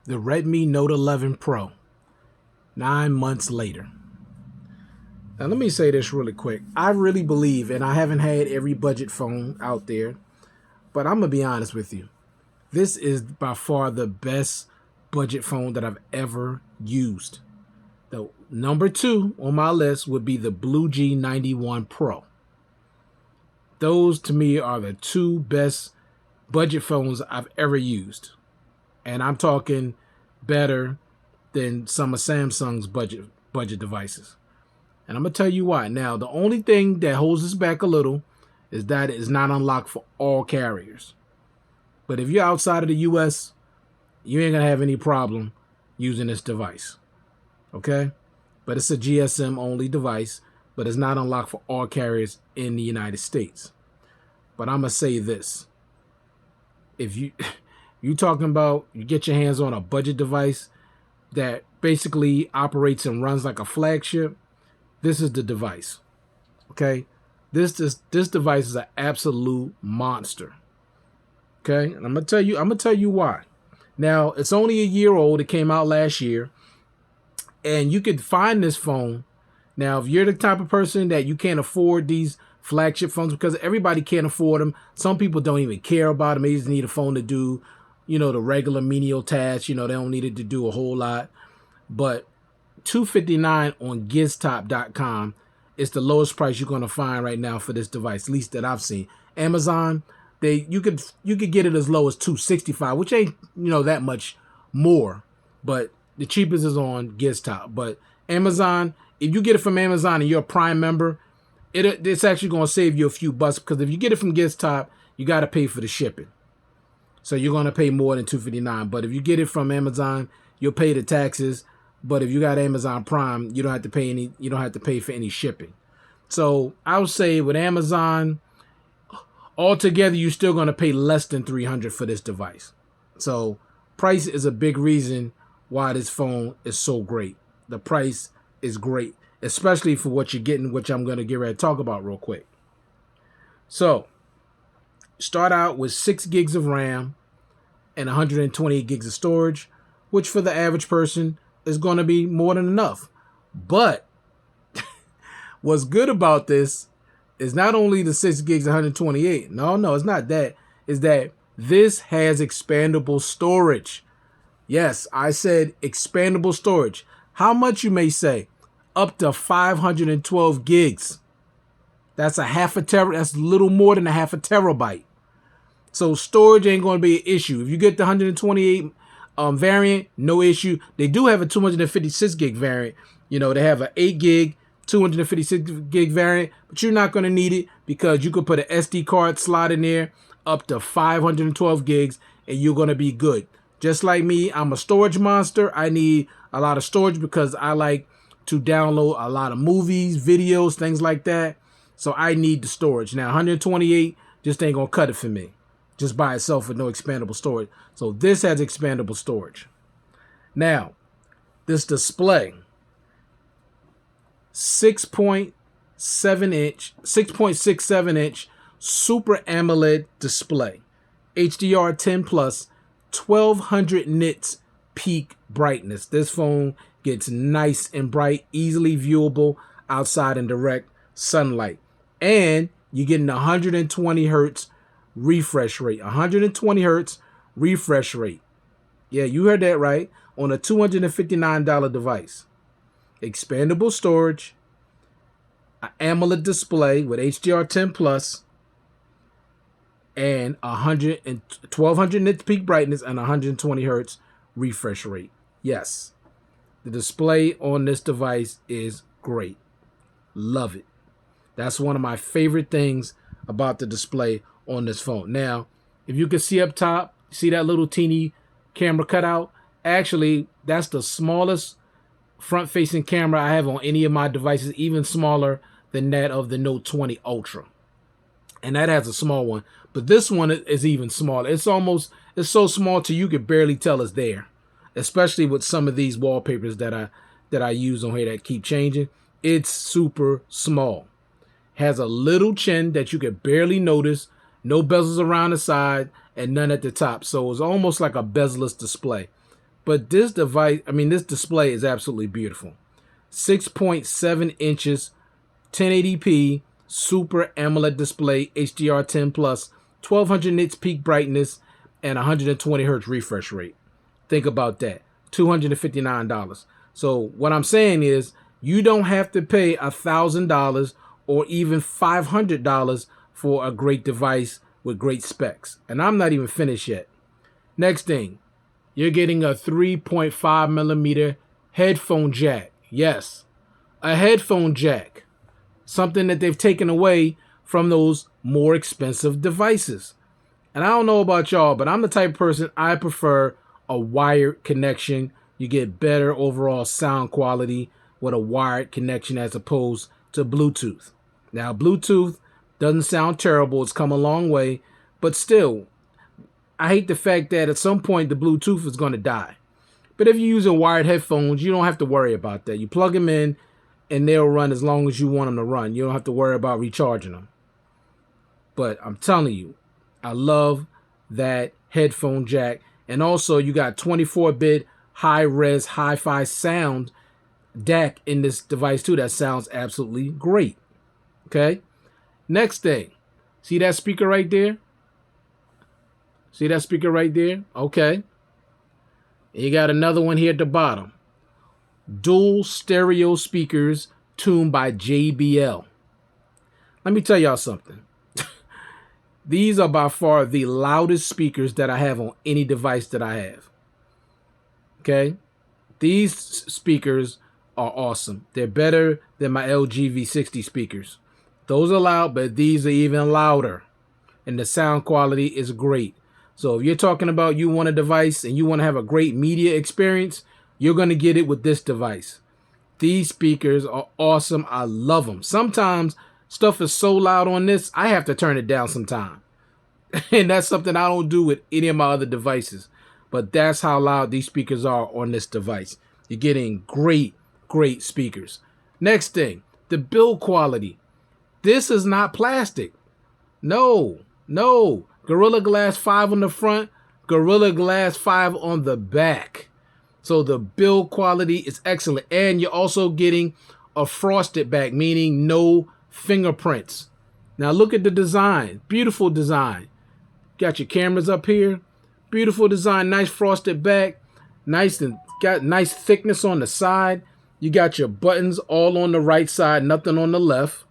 the Redmi Note 11 Pro, 9 months later. Now, let me say this really quick. I really believe, and I haven't had every budget phone out there, but I'm going to be honest with you. This is by far the best budget phone that I've ever used. The number 2 on my list would be the Blue G91 Pro. Those to me are the 2 best budget phones I've ever used. And I'm talking better than some of Samsung's budget devices. And I'm going to tell you why. Now, the only thing that holds us back a little is that it is not unlocked for all carriers. But if you're outside of the US, you ain't going to have any problem using this device. Okay? But it's a GSM only device, but it's not unlocked for all carriers in the United States. But I'm going to say this. If you talking about you get your hands on a budget device that basically operates and runs like a flagship, this is the device. Okay? This device is an absolute monster. Okay? And I'm gonna tell you why. Now, it's only a year old. It came out last year. And you could find this phone. Now, if you're the type of person that you can't afford these flagship phones, because everybody can't afford them. Some people don't even care about them. They just need a phone to do, the regular menial tasks. They don't need it to do a whole lot. But $259 on giztop.com is the lowest price you're going to find right now for this device, at least that I've seen. Amazon, you could get it as low as $265, which ain't that much more, but the cheapest is on Giztop. But Amazon, if you get it from Amazon and you're a Prime member, it's actually going to save you a few bucks, because if you get it from Giztop, you got to pay for the shipping. So you're going to pay more than $259. But if you get it from Amazon, you'll pay the taxes. But if you got Amazon Prime, you don't have to pay for any shipping. So I would say with Amazon, altogether, you're still going to pay less than $300 for this device. So price is a big reason why this phone is so great. The price is great, especially for what you're getting, which I'm going to get ready to talk about real quick. So start out with 6 gigs of RAM and 128 gigs of storage, which for the average person is going to be more than enough. But what's good about this is not only the 6 gigs 128. No, it's not that. Is that this has expandable storage. Yes, I said expandable storage. How much, you may say? Up to 512 gigs. That's a half a terabyte. That's a little more than a half a terabyte. So storage ain't going to be an issue. If you get the 128 variant, no issue. They do have a 256 gig variant. They have an 8 gig, 256 gig variant, but you're not going to need it, because you could put an SD card slot in there up to 512 gigs and you're going to be good. Just like me, I'm a storage monster. I need a lot of storage because I like to download a lot of movies, videos, things like that. So I need the storage. Now, 128 just ain't going to cut it for me, just by itself with no expandable storage. So this has expandable storage. Now, this display, 6.67 inch Super AMOLED display, HDR 10 plus, 1200 nits peak brightness. This phone gets nice and bright, easily viewable outside in direct sunlight. And you're getting 120 hertz refresh rate. 120 hertz refresh rate. Yeah, you heard that right. On a $259 device. Expandable storage, an AMOLED display with HDR 10 plus, and 1200 nits peak brightness and 120 hertz refresh rate. Yes, the display on this device is great. Love it. That's one of my favorite things about the display on this phone. Now, if you can see up top, see that little teeny camera cutout? Actually, that's the smallest front-facing camera I have on any of my devices, even smaller than that of the Note 20 Ultra. And that has a small one. But this one is even smaller. It's so small to you could barely tell it's there. Especially with some of these wallpapers that I use on here that keep changing. It's super small. Has a little chin that you could barely notice. No bezels around the side and none at the top. So it's almost like a bezel-less display. But this device, I mean, this display is absolutely beautiful. 6.7 inches, 1080p, Super AMOLED display, HDR10 plus, 1200 nits peak brightness, and 120 hertz refresh rate. Think about that. $259. So what I'm saying is you don't have to pay $1,000 or even $500 for a great device with great specs. And I'm not even finished yet. Next thing, you're getting a 3.5 millimeter headphone jack. Yes, a headphone jack. Something that they've taken away from those more expensive devices. And I don't know about y'all, but I'm the type of person, I prefer a wired connection. You get better overall sound quality with a wired connection as opposed to Bluetooth. Now, Bluetooth doesn't sound terrible. It's come a long way. But still, I hate the fact that at some point the Bluetooth is going to die. But if you're using wired headphones, you don't have to worry about that. You plug them in and they'll run as long as you want them to run. You don't have to worry about recharging them. But I'm telling you, I love that headphone jack. And also you got 24-bit high-res hi-fi sound DAC in this device too. That sounds absolutely great. Okay. Next thing. See that speaker right there? See that speaker right there? Okay. And you got another one here at the bottom. Dual stereo speakers tuned by JBL. Let me tell y'all something. These are by far the loudest speakers that I have on any device that I have. Okay? These speakers are awesome. They're better than my LG V60 speakers. Those are loud, but these are even louder. And the sound quality is great. So if you're talking about you want a device and you want to have a great media experience, you're going to get it with this device. These speakers are awesome. I love them. Sometimes stuff is so loud on this, I have to turn it down sometime. And that's something I don't do with any of my other devices. But that's how loud these speakers are on this device. You're getting great, great speakers. Next thing, the build quality. This is not plastic. No. Gorilla Glass 5 on the front, Gorilla Glass 5 on the back. So the build quality is excellent. And you're also getting a frosted back, meaning no fingerprints. Now look at the design. Beautiful design. Got your cameras up here. Beautiful design. Nice frosted back. Nice and got nice thickness on the side. You got your buttons all on the right side, nothing on the left.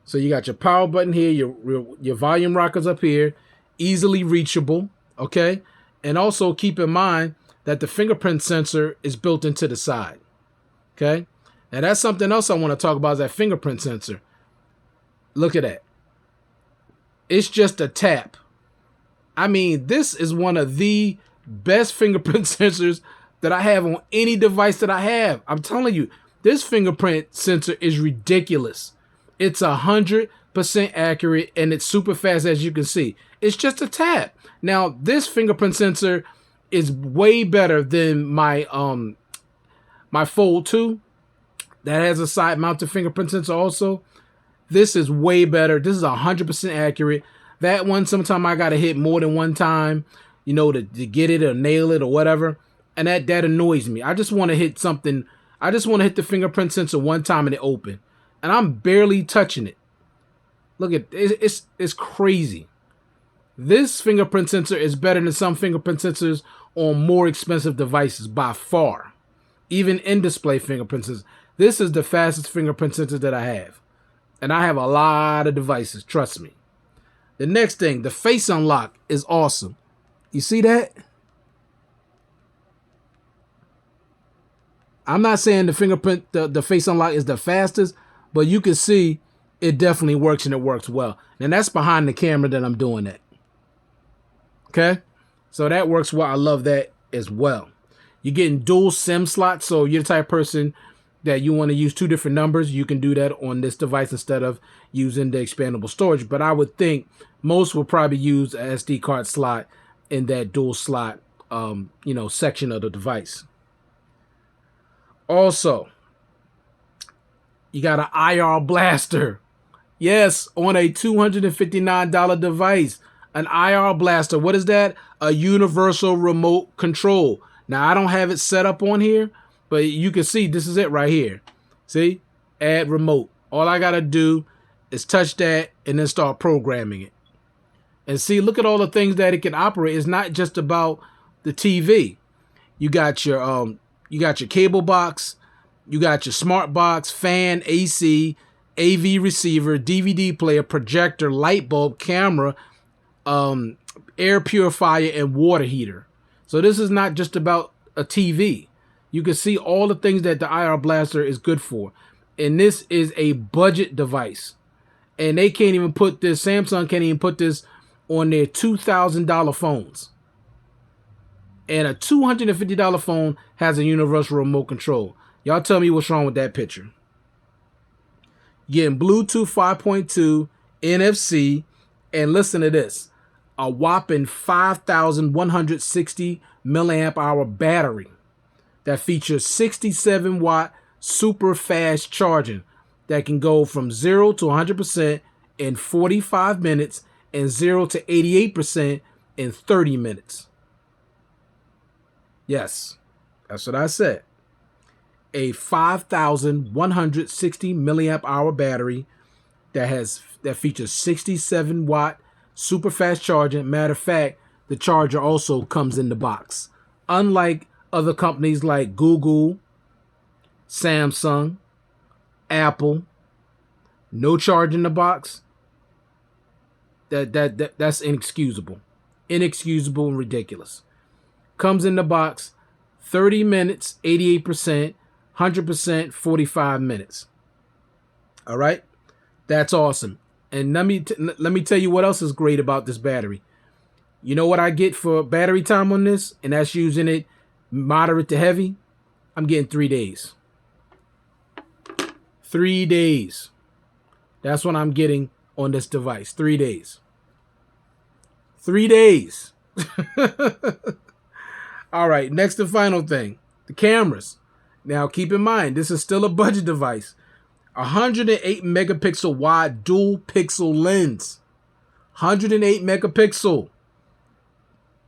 So you got your power button here, your volume rockers up here, easily reachable, okay? And also keep in mind that the fingerprint sensor is built into the side, okay? Now that's something else I want to talk about is that fingerprint sensor. Look at that. It's just a tap. I mean, this is one of the best fingerprint sensors that I have on any device that I have. I'm telling you, this fingerprint sensor is ridiculous. It's 100% accurate and it's super fast, as you can see. It's just a tap. Now, this fingerprint sensor is way better than my my Fold 2 that has a side mounted fingerprint sensor also. This is way better. This is 100% accurate. That one, sometimes I got to hit more than one time, you know, to get it or nail it or whatever. And that annoys me. I just want to hit something. I just want to hit the fingerprint sensor one time and it open. And I'm barely touching it. Look at it. It's crazy. This fingerprint sensor is better than some fingerprint sensors on more expensive devices by far. Even in-display fingerprint sensors. This is the fastest fingerprint sensor that I have. And I have a lot of devices, trust me. The next thing, the face unlock is awesome. You see that? I'm not saying the fingerprint, the face unlock is the fastest, but you can see it definitely works and it works well. And that's behind the camera that I'm doing that. Okay? So that works well. I love that as well. You're getting dual SIM slots. So you're the type of person that you want to use two different numbers. You can do that on this device instead of using the expandable storage. But I would think most will probably use a SD card slot in that dual slot, section of the device. Also, you got an IR blaster. Yes, on a $259 device. An IR blaster. What is that? A universal remote control. Now, I don't have it set up on here, but you can see this is it right here. See? Add remote. All I got to do is touch that and then start programming it. And see, look at all the things that it can operate. It's not just about the TV. You got your cable box, you got your smart box, fan, AC, AV receiver, DVD player, projector, light bulb, camera, air purifier, and water heater. So this is not just about a TV. You can see all the things that the IR Blaster is good for. And this is a budget device. And they can't even put this, Samsung can't even put this on their $2,000 phones. And a $250 phone has a universal remote control. Y'all tell me what's wrong with that picture. Getting Bluetooth 5.2, NFC, and listen to this. A whopping 5,160 milliamp hour battery that features 67 watt super fast charging that can go from 0 to 100% in 45 minutes and 0 to 88% in 30 minutes. Yes, that's what I said. A 5,160 milliamp hour battery that features 67 watt super fast charging. Matter of fact, the charger also comes in the box. Unlike other companies like Google, Samsung, Apple, no charge in the box. That's inexcusable. Inexcusable and ridiculous. Comes in the box, 30 minutes, 88%, 100%, 45 minutes. All right? That's awesome. And let me tell you what else is great about this battery. You know what I get for battery time on this? And that's using it moderate to heavy. I'm getting 3 days. 3 days. That's what I'm getting on this device. 3 days. 3 days. All right, next and final thing, the cameras. Now, keep in mind, this is still a budget device. 108 megapixel wide dual pixel lens. 108 megapixel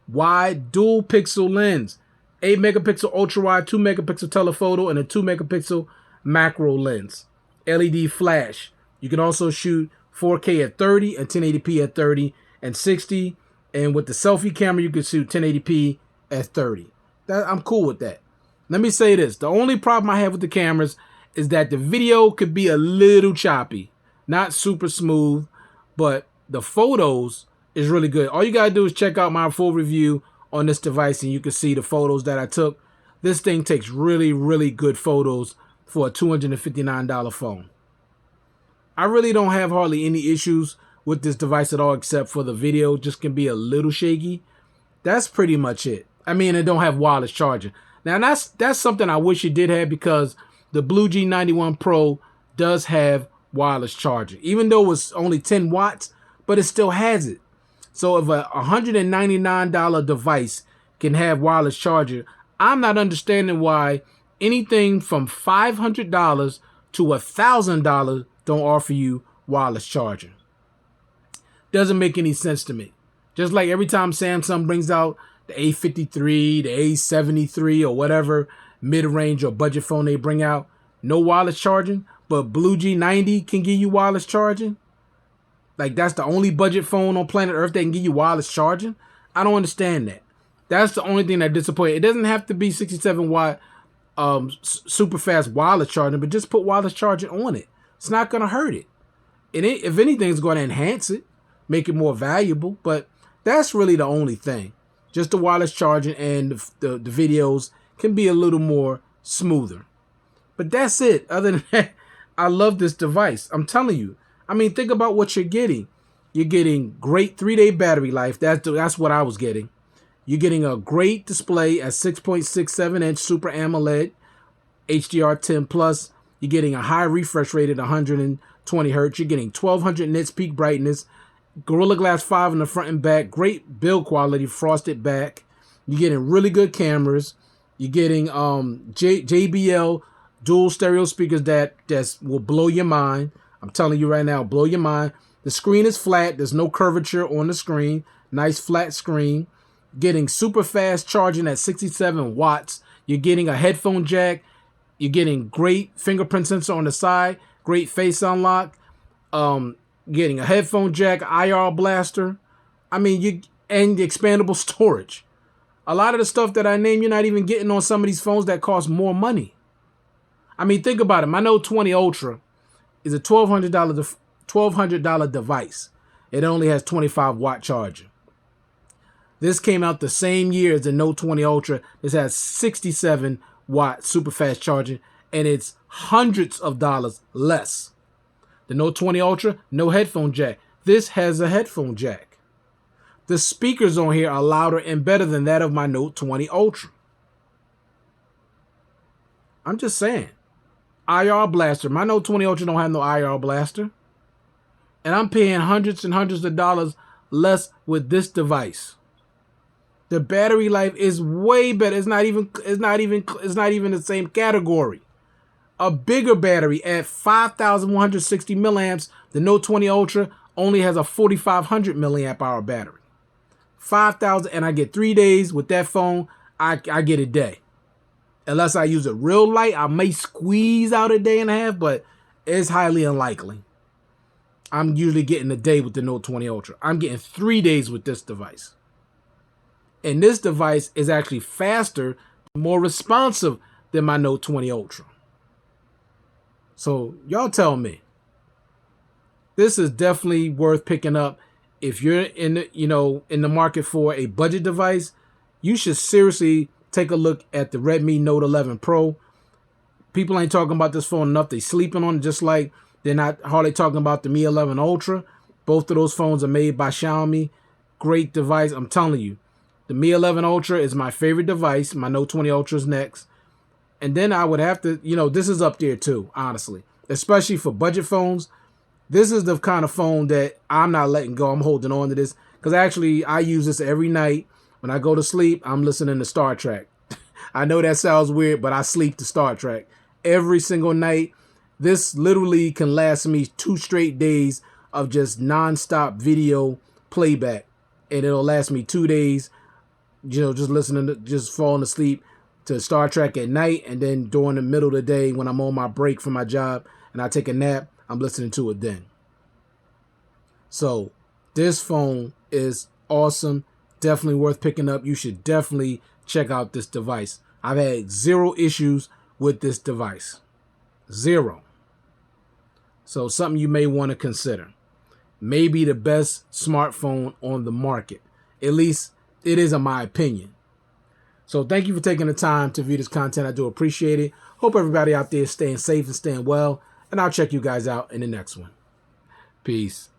wide dual pixel lens. 8 megapixel ultra wide, 2 megapixel telephoto, and a 2 megapixel macro lens. LED flash. You can also shoot 4K at 30 and 1080p at 30 and 60. And with the selfie camera, you can shoot 1080p at 30. I'm cool with that. Let me say this. The only problem I have with the cameras is that the video could be a little choppy. Not super smooth, but the photos is really good. All you got to do is check out my full review on this device and you can see the photos that I took. This thing takes really, really good photos for a $259 phone. I really don't have hardly any issues with this device at all except for the video just can be a little shaky. That's pretty much it. I mean, it don't have wireless charging. Now, that's something I wish it did have because the Blue G91 Pro does have wireless charging. Even though it's only 10 watts, but it still has it. So if a $199 device can have wireless charger, I'm not understanding why anything from $500 to $1,000 don't offer you wireless charging. Doesn't make any sense to me. Just like every time Samsung brings out the A53, the A73, or whatever mid-range or budget phone they bring out, no wireless charging, but Blue G90 can give you wireless charging. Like that's the only budget phone on planet Earth that can give you wireless charging. I don't understand that. That's the only thing that disappoints. It doesn't have to be 67 watt super fast wireless charging, but just put wireless charging on it. It's not going to hurt it. And if anything, it's going to enhance it, make it more valuable. But that's really the only thing. Just the wireless charging and the videos can be a little more smoother. But that's it. Other than that, I love this device. I'm telling you. I mean, think about what you're getting. You're getting great 3-day battery life. That's what I was getting. You're getting a great display at 6.67-inch Super AMOLED HDR10 Plus. You're getting a high refresh rate at 120 hertz. You're getting 1200 nits peak brightness. Gorilla Glass 5 in the front and back. Great build quality, frosted back. You're getting really good cameras. You're getting JBL dual stereo speakers that will blow your mind. I'm telling you right now, blow your mind. The screen is flat. There's no curvature on the screen. Nice flat screen. getting super fast charging at 67 watts. You're getting a headphone jack. You're getting great fingerprint sensor on the side, great face unlock. Getting a headphone jack, IR blaster. I mean, and the expandable storage. A lot of the stuff that I named, you're not even getting on some of these phones that cost more money. I mean, think about it. My Note 20 Ultra is a $1,200 device. It only has 25-watt charger. This came out the same year as the Note 20 Ultra. This has 67-watt super fast charging, and it's hundreds of dollars less. The Note 20 Ultra, no headphone jack. This has a headphone jack. The speakers on here are louder and better than that of my Note 20 Ultra. I'm just saying. IR blaster. My Note 20 Ultra don't have no IR blaster. And I'm paying hundreds and hundreds of dollars less with this device. The battery life is way better. It's not even the same category. A bigger battery at 5,160 milliamps. The Note 20 Ultra only has a 4,500 milliamp hour battery. 5,000, and I get 3 days with that phone. I get a day. Unless I use it real light, I may squeeze out a day and a half, but it's highly unlikely. I'm usually getting a day with the Note 20 Ultra. I'm getting 3 days with this device. And this device is actually faster, more responsive than my Note 20 Ultra. So y'all tell me. This is definitely worth picking up. If you're in the market for a budget device, you should seriously take a look at the Redmi Note 11 Pro. People ain't talking about this phone enough. They sleeping on it, just like they're not hardly talking about the Mi 11 Ultra. Both of those phones are made by Xiaomi. Great device. I'm telling you. The Mi 11 Ultra is my favorite device. My Note 20 Ultra is next. And then I would have to, this is up there too, honestly. Especially for budget phones. This is the kind of phone that I'm not letting go. I'm holding on to this. Because actually, I use this every night. When I go to sleep, I'm listening to Star Trek. I know that sounds weird, but I sleep to Star Trek. Every single night. This literally can last me 2 straight days of just non-stop video playback. And it'll last me 2 days, just listening to, just falling asleep to Star Trek at night. And then during the middle of the day when I'm on my break from my job and I take a nap, I'm listening to it then. So this phone is awesome. Definitely worth picking up. You should definitely check out this device. I've had 0 issues with this device. 0. So something you may want to consider. Maybe the best smartphone on the market. At least it is in my opinion. So thank you for taking the time to view this content. I do appreciate it. Hope everybody out there is staying safe and staying well. And I'll check you guys out in the next one. Peace.